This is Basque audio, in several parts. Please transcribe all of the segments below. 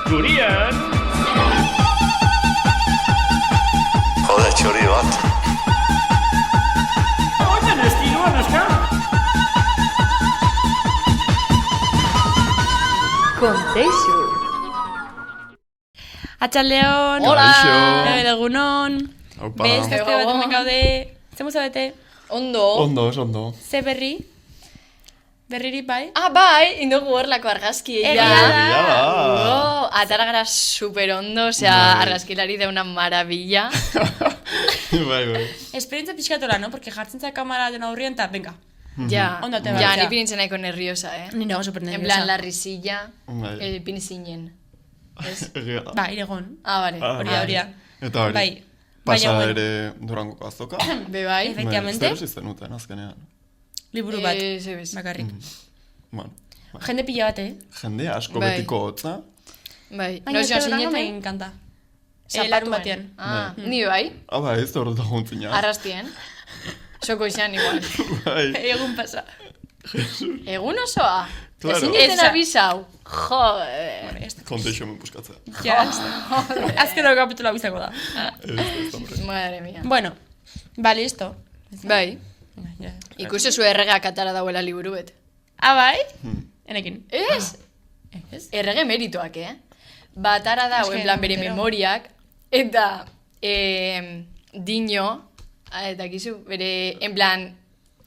Gurian! Jode, txori bat. Oigan, estiloa, naska! Kontexu. Atxaldeon. Hola. Egunon. Aupa. Beste bat hemen gaude. Zemu zabete? Ondo. Ondo. Ze berri? Berririk bai? Bai, indogu horlako argazki. Egia da. Atara gara super ondo, osea, argazkilari da una maravilla. Bai. Esperientzia pixkatola, no? Porque jartzen za kamara den aurrien eta, venga. Ja, Ondo te ja, batzea. ni pinintzen nahiko nerviosa, Ni nago super nerviosa. En plan, la risilla, Bai. el pinzinen. Egia da. Ba, iregon. Vale. Hori da. Eta hori. Bai. Pasa Baina, bueno. ere Durangoko azoka. Be bai. Efectivamente. Zer zen uten azkenean. Liburu bat. Zebez. Bakarrik. Bueno, Jende pila bat, jende asko Bai. betiko hotza. Bai. Baina Noizio Durango me zineten? encanta. Zapatuan. Larun batean. Ni bai. Aba ez hor da guntzina. Arrastien. Soko izan igual. Bai. Egun pasa. Egun osoa. Claro. Ezin jeten Eza. abisau. Joder. Kontexo hemen buskatzea. Ja, azkero kapitula bizako da. Ez, hombre. Madre mía. Bueno, ba, listo. Bai. Ja. Ikusi zu erregeak atara dauela liburu bet. Bai? Enekin. Ez? Ez? Errege meritoak, Batara dau, Eske, en plan, bere pero- memoriak, eta dino, eta gizu, bere, en plan,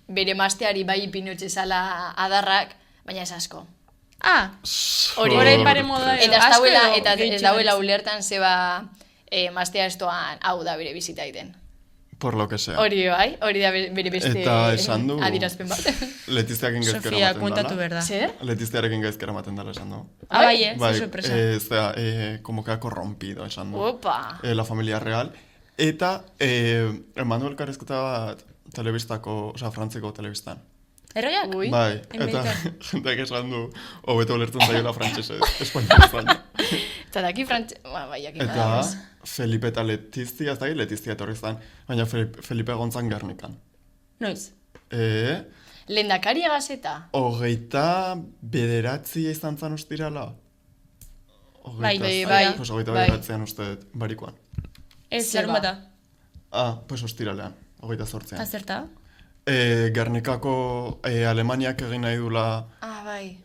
bere masteari bai pinotxe zala adarrak, baina ez asko. Hori Orain pare moda edo. Eta ez asko dauela, edo eta ez gehitxo dauela berez? ulertan zeba mastea estoan hau da bere bizita iten. Por lo que sea. Hori bai, hori da bere beste Eta esan du... adirazpen bat. Letiztiakin gaizkera Sofia, ematen kuentatu dala. berda. Zer? Letiztiarekin gaizkera ematen dala esan du. Bai, Bai, ze sorpresa. como que ha corrompido, esan du. Opa! La familia real. Eta Emanuel Karezketa bat telebistako, osea, frantzeko telebistan. Erroiak? Ui. Bai, eta Amerikan. jendeak esan du, hobeto lertzen zaiola frantzesez, espainolez baina. Eta daki bai, jakin Eta badagoz. Felipe eta Letizia, ez da, Letizia etorri zan, baina Felipe gontzan Gernikan. Noiz. Lehendakaria gazeta? 29 izan zan ostirala? Bai, bai. Pues 29 bai. uste dut, barikoan. Ez, Zeba. larun bata. Pues ostiralean, 28an. Azerta? Gernikako Alemaniak egin nahi dula Bai.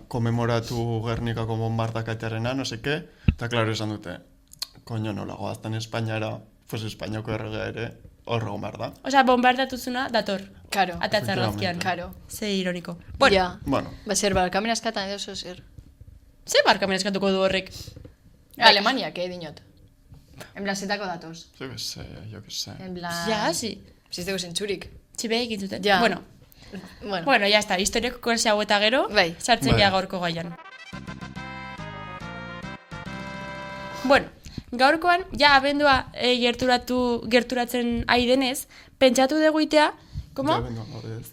komemoratu Gernikako bombardakatearena, no seke, eta klaro esan dute, koño nola goaztan Espainiara, pues Espainiako erregea ere horrego behar da. Osea, bombardatuzuna dator. Karo. Atatza argazkian. Karo. Ze ironiko. Bueno, Ja. Bueno, Ba, zer, barkamen askatan edo zo zer. ze barkamen eskatuko du horrek? Alemaniak, dinot. En plan, zetako datoz. yo que sé. En plan... Ja, si. Zizteko zentzurik. Txibe egin zuten. Ja. Bueno, Bueno. ya está. Historiako korse hau eta gero, Bai. sartzen Bai. gea gaurko gaian. Bueno, gaurkoan, ja abendua gerturatzen ari denez, pentsatu dugu itea, komo? Ja, benduan gaur ez.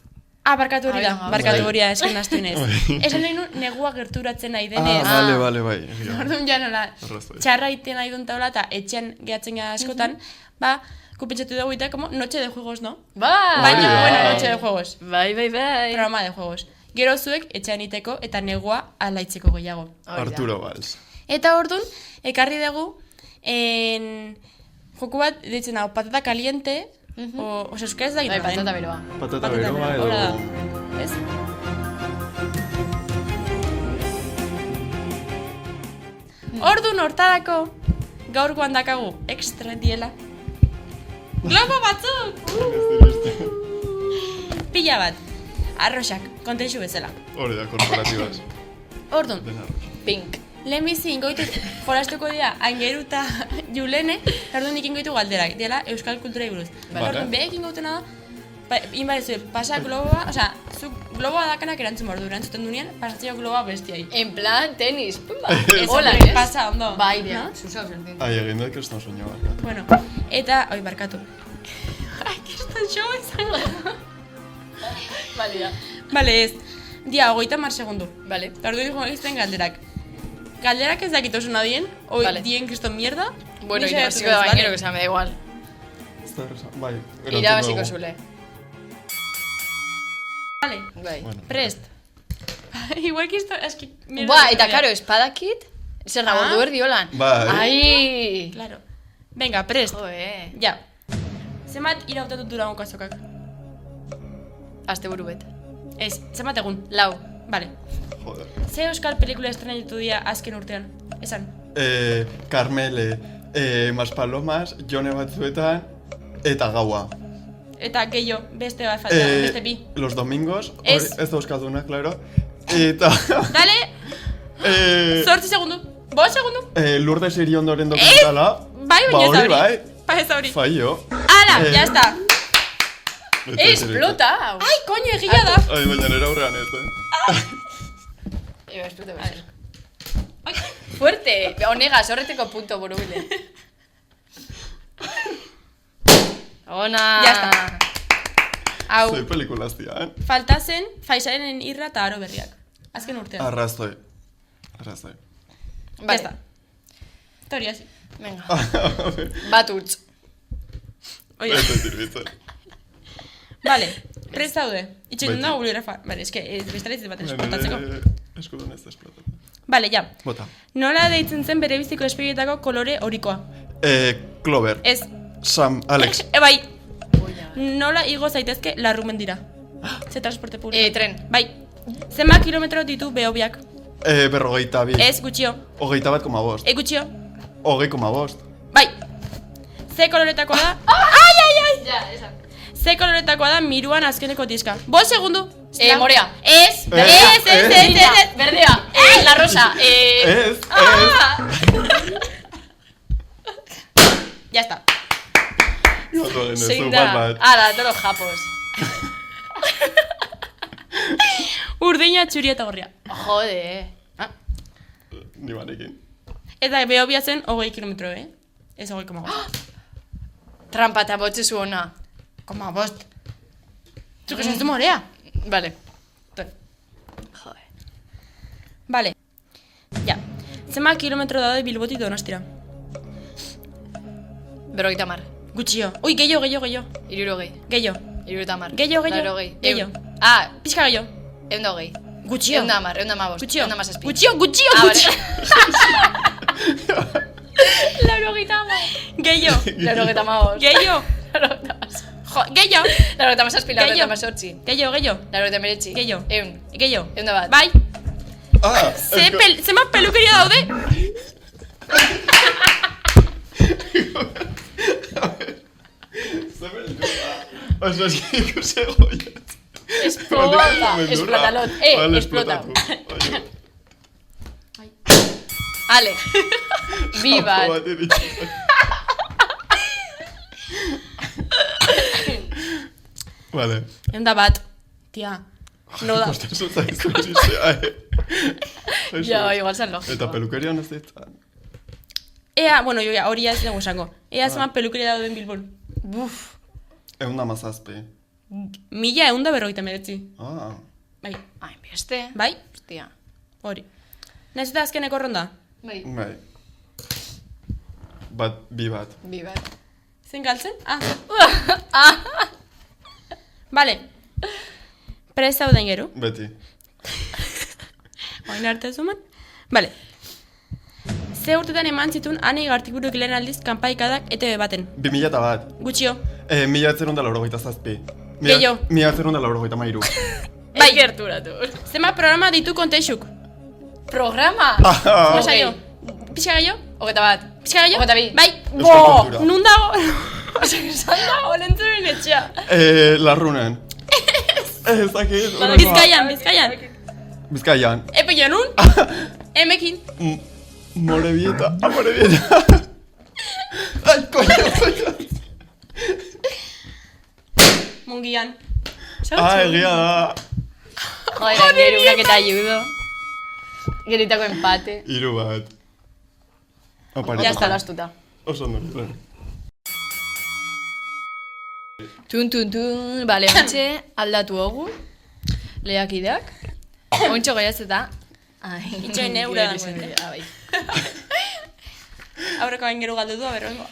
Barkatu hori da, Abenduan barkatu gaur. hori da, esken astu inez. Esan nahi nun, negua gerturatzen ari denez. Vale, bai. egia. Orduan ja nola, Arrazoi. txarra iten nahi duen taula eta etxean gehatzen gara askotan, ba, kupentsatu dugu itea, como noche de juegos, no? Bai! Baina, da. bueno, noche de juegos. Bai. Programa de juegos. Gero zuek etxean iteko eta negua alaitzeko gehiago. Arturo Valls. Eta orduan, ekarri dugu, joku bat, ditzen hau, patata caliente, oza, euskaraz da Bai, gina, patata beroa. Patata beroa edo... Hora da, ez? Orduan hortarako, gaurkoan dakagu, extra diela. Globo batzuk! Pila bat, arroxak, kontexu bezala. Hori da, korporatibaz. Orduan, Den arroz. Pink. lehenbizi ingoitu jolastuko dira Aingeru eta Julene, orduan nik ingoitu galderak, diela euskal kulturai buruz. Vale. Orduan, behek ingotuna da, inbarezu, pasa globoa, osea, zu globoa dakanak erantzun behar du, erantzuten dunean, pasatzeko globoa bestiai. En plan, tenis. Pumba. Ez, Hola, hombre, ez? pasa, ondo. Bai, No? dira. Zuzau zentin. Ai, egin dut kriston soño bat. Bueno, eta, oi, barkatu. Ai, kriston show izango. Balida. Vale, ez. Dia, 30 segundu. Vale. Eta orduan joan egiten galderak. Galderak ez dakit oso nadien, oi, Vale. dien kriston mierda. Bueno, Ni irabaziko saiatuko da naiz, bainero, vale? que se me da igual. Bai, Irabaziko zule. Vale, Bai. Bueno. prest. Igual que esto, es que... mierda Buah, de eta historia. karo, espadakit, Zer nago, ordu erdiolan. Bai. Ai! Claro. Venga, prest. Joe. Ja. Zenbat irautatu Durangoko azokak? Aste buru bet. Ez, zenbat egun? Lau. Vale. Joder. Ze euskal pelikula estrenatu dira azken urtean? Esan. Carmele, Maspalomas, Jone batzuetan, eta gaua. Eta gehiago, beste bat falta, beste bi. Los domingos, Ez. ez da euskalduna, claro. Eta... Dale! 8 segundu. 5 segundu. Lourdes Iriondoren dokumentala. Bai, baina ez da hori. Bai, Bai, ez da hori. fallo. Ala, ya está. Explota! Ai, koño, egia da. Ai, baina nera aurrean ez, Explota, bai. Fuerte! Onegaz, horreteko punto burubile. Ona! Ya está. Hau, Zoi pelikulaz dira, falta zen Faisaren irra eta aro berriak. Azken urtean. Arrazoi. Ya Vale. está. Historia, sí. Venga. Bat utz. Oye, Ez ez dirbitzen. vale. Prest daude. Itxen Baita. da gulera fa. Vale, eske, bestalitz bat esplotatzeko. Eskudun ez esplotatzen. Vale, ja. Bota. Nola deitzen zen bere biziko espegietako kolore horikoa? Clover. Ez. Sam, Alex. Bai. Nola igo zaitezke larrumen dira? Ze transporte publiko? Tren. Bai. Zenbat kilometro ditu behobiak? Berrogeita bi. Ez, gutxio. Hogeita bat koma bost. Gutxio. 20,5. Bai. Ze koloretakoa da? Ja, esan. Ze koloretakoa da miruan azkeneko diska? 5 segundu. Morea. Ez. Berdea. La rosa. Ez. Ya está. Zein da. Da, todos japos. Urdina, txuria eta gorria. Jode. Ni barekin. Eta behobia zen 20 kilometro, Ez 20,5. Trampa eta botxe zu ona. 0,5. Zuk esan zu morea. Vale. Ton. Jode. Vale. Ja. Zenbat kilometro daude Bilbotik Donostira? 50. Gutxio. Ui, gehiago. 60. Gehiago. 70. Gehiago. 80. Pixka gehiago. 120. Gutxio. 110. Gutxio. 117. Gutxio. Gehiago. Gehiago. Gehiago. Gehiago. Bai. Zenbat pelukeria daude? Oso eski ikusi goiat. Explotalot. Explota. Ale. Bi bat. Vale. Eunda bat. Tia. No da. Kostazu zaizu txistea, Ja, igual zan logiko. Eta pelukeria ez ditzen. Ea, bueno, hori ez dugu esango. Ea zenbat pelukeria dauden Bilbon. Buf. 117. 1159. Bai. Ai, beste. Bai? Hostia. Hori. Naiz eta azkeneko ronda? Bai. Bai. Bi bat. Bi bat. Zen galtzen? Vale. Prest dauden gero? Beti. Oin arte zuman? Vale. Ze urtetan eman zituen Ane Gartiburuk lehen aldiz kanpaikadak ETV baten? 2001. Gutxio. 1987. Gehiago. 1983. Bai. Gerturatu. Zenbat programa ditu kontexuk? Programa? Osa jo. Pixka gehiago? 21. Pixka gehiago? 22. Bai. Euskal kultura. Nun dago? Zan dago, lentzuen etxea. Larrunen. Ez dakit. Bizkaian. Bizkaian. Epeia nun? Emekin. Morebieta. Ai, coño. Mungian. Egia da. Joder, gero una que te ayudo. Geritako empate. 3 bat. Ya está, lo astuta. Oso ondo. Tun. Vale, ontxe aldatu hogu. Lehakideak. Ontxo goiaz eta... Itxoin eura dago. Bai. Aurreko hain gero galdu du, aberroengo.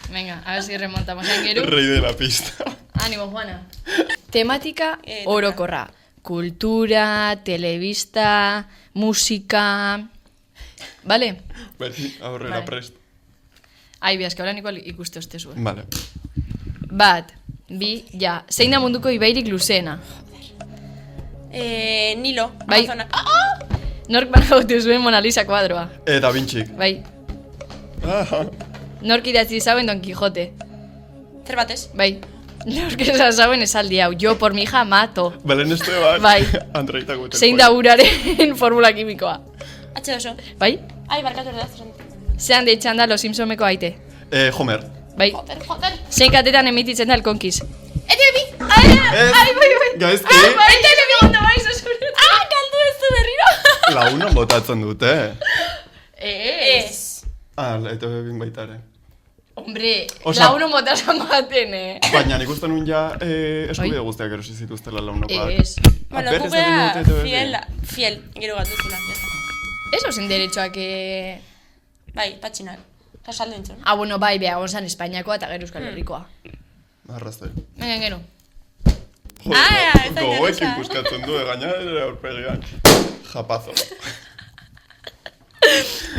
Venga, a ver si remontamos hain gero. Rey de la pista. Ánimo, Juana. Tematika orokorra. Kultura, telebista, musika... Vale? Beti, aurrera Vale. prest. Ai, biazka, holan igual ikuste uste zuen. Vale. Bat, bi, ja. Zein da munduko ibairik luzeena? Nilo, Bai. Amazona. Nork banagautu zuen Mona Lisa kuadroa? Da Vinci. Bai. Ah, Nork idatzi zauen Don Quijote? Cervantes. Bai. Nork esan zauen esaldi hau. Yo por mi hija mato. Belen Esteban. Bai. Andreita guten. Zein da uraren formula kimikoa? H2O. Bai? Ai, barkatu erdaz. Zean deitzan da Los Simpsoneko aite? Homer. Bai. Joder. Zein katetan emititzen da El Conquist? ETV. Ai, bai. Gaizki, Bai, telefondo bai, zuzure. Galdu ez du berriro. la uno botatzen dute. Ez. Eta bebin baita ere. Hombre, Osea- launo motasan baten, Baina nik uste nuen ja eskubide guztiak erosi zituztela launokoak. Ez. Bueno, Berriz egin gukea dute ETV. fiel, gero bat duzula. Ez ozen derechoak... Bai, patxinak. Eta saldo entzun. Bueno, bai, beha, gonzan Espainiakoa eta gero Euskal Herrikoa. Arrazte. Venga, gero. Ez da Gogoekin interesa. buskatzen du, gaina ere aurpegian. Japazo.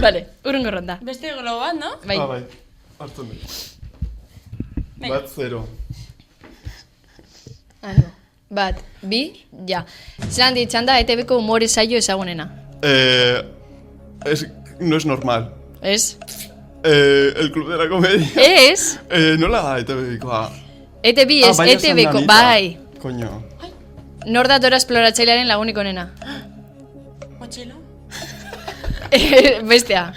Vale, urrungo ronda. Beste globo bat, no? Bai. Bai. Hartzen dut. Venga. Bat 0. No. Bat, bi, ja. Zeran ditzan da ETV-ko humore saio ezagunena. No es normal. Ez? El Club de la Comedia. Ez? Nola da ETV-koa? ETV ez, bai, esan ETV-ko, Anita. bai. Koño. Nor datora esploratzailearen lagunik onena. Motxilo. Bestea.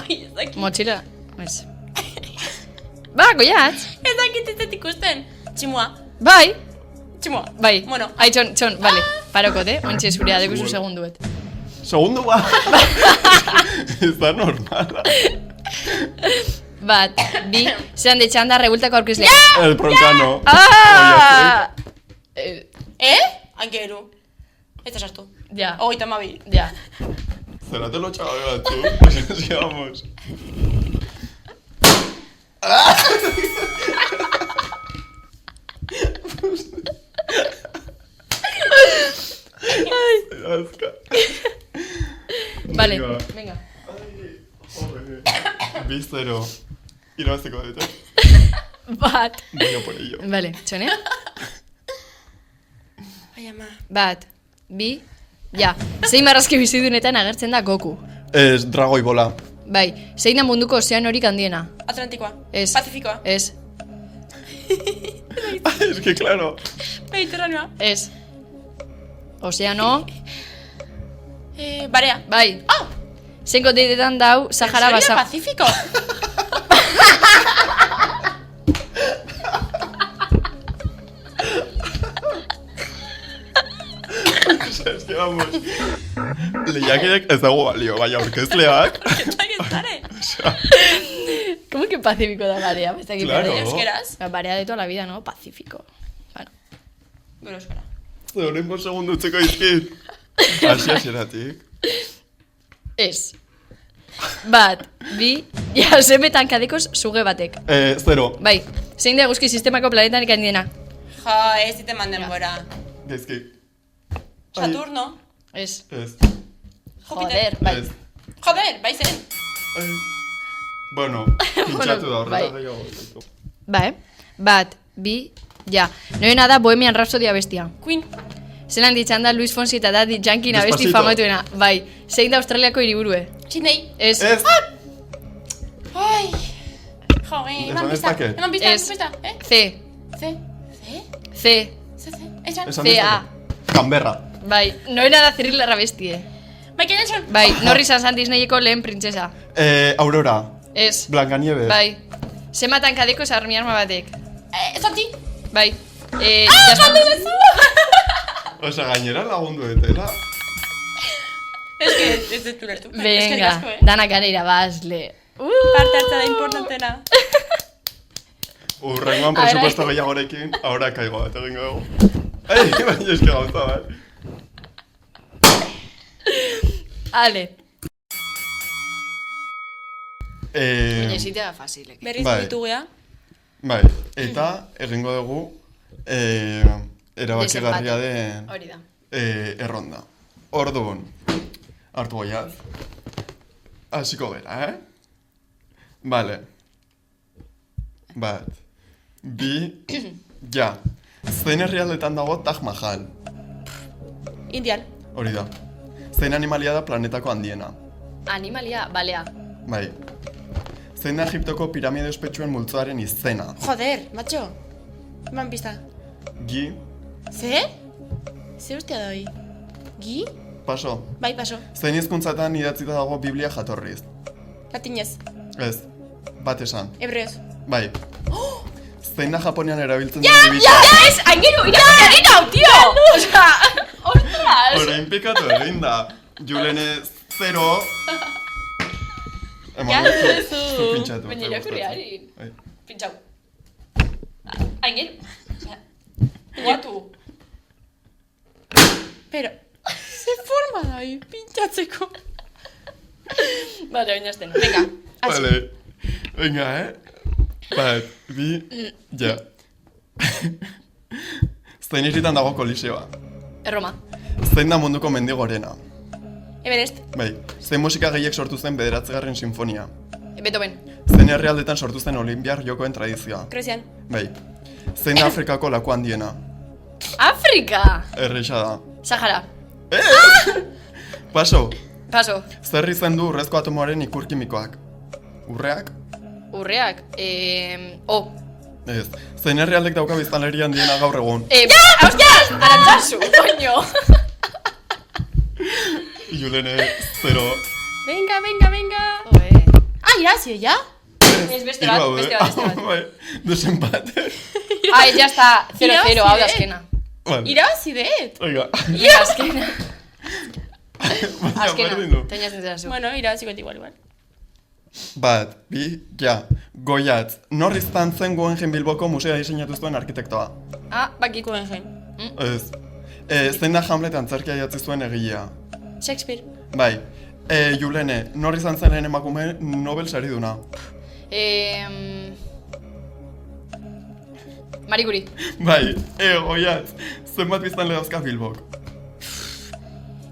Ai, ez dakit. Motxila. Ez. Ba, goiatz. Ez dakit ez dut ikusten. Tximua. Bai. Tximua. Bai. Bueno. Ai, txon, vale. Parokot, Ontxe zurea, dekuzu segunduet. Segundo ba. Ez da normala. Bat, bi, zeran detxan da rebueltako aurkezlea. El Broncano. Ah! Angeru. Ez da sartu. Ja, 32. ja. Zeratelo txagabe batzu. Pues sigamos. Azka. Vale, Venga. venga. Bizero. Irabazteko dute. Bat. Voy a por ello. Vale, txonea? Ai, ama. Bat, bi, ja. Zein marrazki bizidunetan agertzen da Goku. Ez dragoi bola. Bai, zein da munduko ozeanorik handiena. Atlantikoa. Ez. Pacifikoa. Ez, Es que claro. Mediterraneoa. ez. Ozeano, Barea. bai. Zein kontinentetan dau Sahara ¿En serio? basa... Pacífico. Es que vamos. Lehiakideak ez dago balio, baina aurkezleak. Zare. Osea, ¿Cómo que Pacífico da Barea? Me está aquí Claro. perdido. Euskeraz. La Barea de toda la vida, ¿no? Pacífico. Bueno. Gero euskara. Zeurengo segundu utzeko izkit. Asieratik. Ez. Bat, bi, ja, zemetan kadekoz suge batek. 0. Bai, zein da eguzki sistemako planetanik handiena? Ja, ez dite manden bora. Gaizki. Saturno. Ez. Ez. Joder, bai. Ez. Joder, bai zen. Ai. Bueno, pintxatu da bai. horrela gehiago. Ba, Bat, bi, ja. Noena da Bohemian Rhapsody abestia. Queen. Zelan ditzan da Luis Fonsi eta Daddy Yankee abesti Despacito. famatuena. Bai, zein da Australiako hiriburue? Sydney. Ez. Ez. Ai. Jo, Esan eman ez pista. dake. Eman pista, Ez. pista. C. C. C. C. C. C. Esan. Esan C.A. dezake. Canberra. Bai, noena da Cyril abestie. Michael Jackson. Bai, norri izan zan Disneyeko lehen printzesa. Aurora. Ez. Blancanieves. Bai. Zematan kadeko armi arma batek. Zortzi. Bai. Galdu dezu. Osa, gainera lagundu etela. Ez que ez dut ulertu. Venga, Asko, danak gara irabazle. Parte hartza da importantena. Urrengoan presupuesto gehiagorekin, ahora kaigo bat egingo dugu. Ai, baina eske gauza bat. Ale. Eh, Zitea fasilek. Berriz Bai. ditugea. bai, eta egingo dugu erabakigarria den Hori da. erronda. Orduan, hartu goiaz. Hasiko gara, Vale. Bat. Bi. Ja. Zein herrialdetan dago Taj Mahal? Indian. Hori da. Zein animalia da planetako handiena? Animalia, balea. Bai. Zein da Egiptoko piramide ospetsuen multzoaren izena? Joder, macho. Eman pista. Gi. Ze? Ze ustea da hoi? Gi? Paso. Bai, paso. Zein hizkuntzatan idatzita dago Biblia jatorriz? Latinez. Ez. Bat esan. Hebreoz. Bai. Zein da Japonian erabiltzen den divisa? Ez, aingeru, irakurri hau, tio! Osea, ostras! Orain pikatu egin da. Julene 0. Ja, Zu pintxatu. Baina irakurri harin. Bai. Pintxau. Aingeru. Guatu. Pero, ze forma da hoi, pintxatzeko. Vale, oinazten. Venga. Vale. Venga, Bat, bi, ja. Zein hiritan dago Koliseoa? Erroma. Zein da munduko mendi gorena? Everest. Bai. Zein musika gehiek sortu zen 9. sinfonia? Beethoven. Zein herrialdetan sortu zen Olinpiar jokoen tradizioa? Grezian. Bai. Zein da Afrikako laku handiena? Afrika! Erreixa da. Sahara. Paso. Paso. Zer izen du urrezko atomoaren ikur kimikoak? Urreak? Urreak. O. Ez. Zein herrialdek dauka biztanleria handiena gaur egun? Hostias! Arantzazu, coño! Julene 0. Venga, venga, venga. Ah, irazi, ja? Ez beste bat, beste bat. Bai, desempate. Ai, ya está, 0-0, Irabazi hau da dut. azkena. Vale. Irazi det. Venga. Venga, azkena. Baina Azkena, berdin du. teñaz enterazu. Bueno, irazi got igual. Bat, bi, ja. Goiatz, nor izan zen Guggenheim Bilboko musea diseinatu zuen arkitektoa? Ah, bakit. Guggenheim. Ez. Zein da Hamlet antzerkia idatzi zuen egilea? Shakespeare. Bai. Julene, nor izan zen lehen emakume Nobel sariduna? Marie Curie. Bai. Goiatz, zenbat biztanle dauzka Bilbok?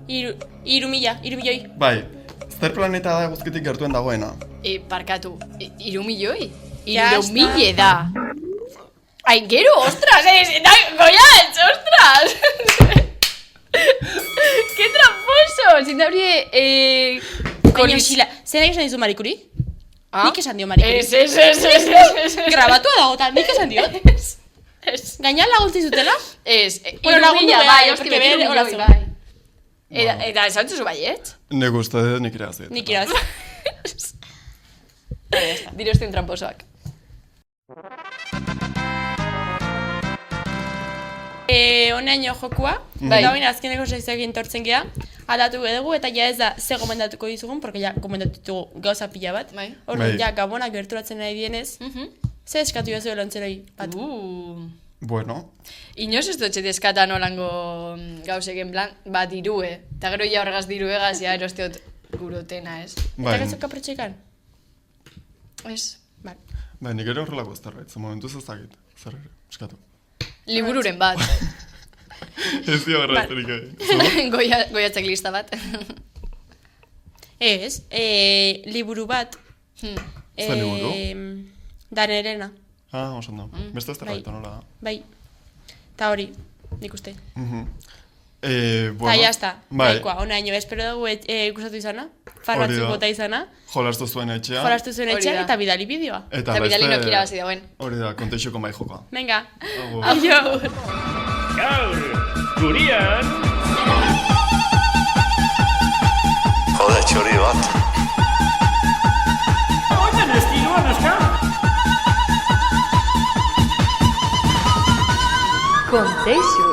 3.000.000. Bai. Zer planeta da eguzkitik gertuen dagoena? Parkatu. 3 milioi? Ya 3 mila da. Aingeru, ostras, da, Goiatz, ostras! ¡Qué tramposo! Sin habría, Baina, xila, zer esan dizu Marie Curie? Ah? Nik esan dio Marie Curie. Ez. Grabatua dago, eta nik esan diot. Ez. Gaina laguntzi zutela? Ez. Bueno, lagundu Irumila, behar, bai, porque hostia, bere irumila, hola zen. bai. Eta esan zuzu baietz? Nik uste dut nik irazi. Nik irazi. Dire ustien tramposoak. Honeaino jokua, Bai. gauin azkeneko sekzioekin tortzen gea, aldatu dugu eta ja ez da ze gomendatuko dizugun, porque ja gomendatu ditugu gauza pila bat. Bai. Orduan, Bai. ja gabonak gerturatzen nahi dienez, ze eskatu jozu lontzeroi bat. Bueno. Inoz ez dutxe deskata nolango gauzeken plan, bat dirue. Eta gero ja horregaz diruegaz, ja erosteot gurotena, ez? Eta Bai. gauzok aprotxekan? Ez. Bai. Bai, nik ere horrelako zerbait, ze momentuz ez dakit. Zer ere, eskatu. Libururen bat. Ez dio gerrazterik egin. Goiatzek lista bat. Ez, liburu bat, Zer liburu? Danerena, Ah, oso ondo. Beste zerbait, Bai. nola da. bai. Ta hori, nik uste. Bueno. Ta jazta, Bai. nahikoa, honaino, espero dugu ikustatu izana, Hori farbatzuk da. bota izana, Jolastu zuen etxea. jolastu zuen Hori etxean da. eta bidali bideoa. Eta Eta bidalinok irabazi dagoen. Hori da, kontexuko mai jokoa. Venga, Agur. aio! Gaur, gurian, Jode, txori bat. honen estiloa neska. Contexto.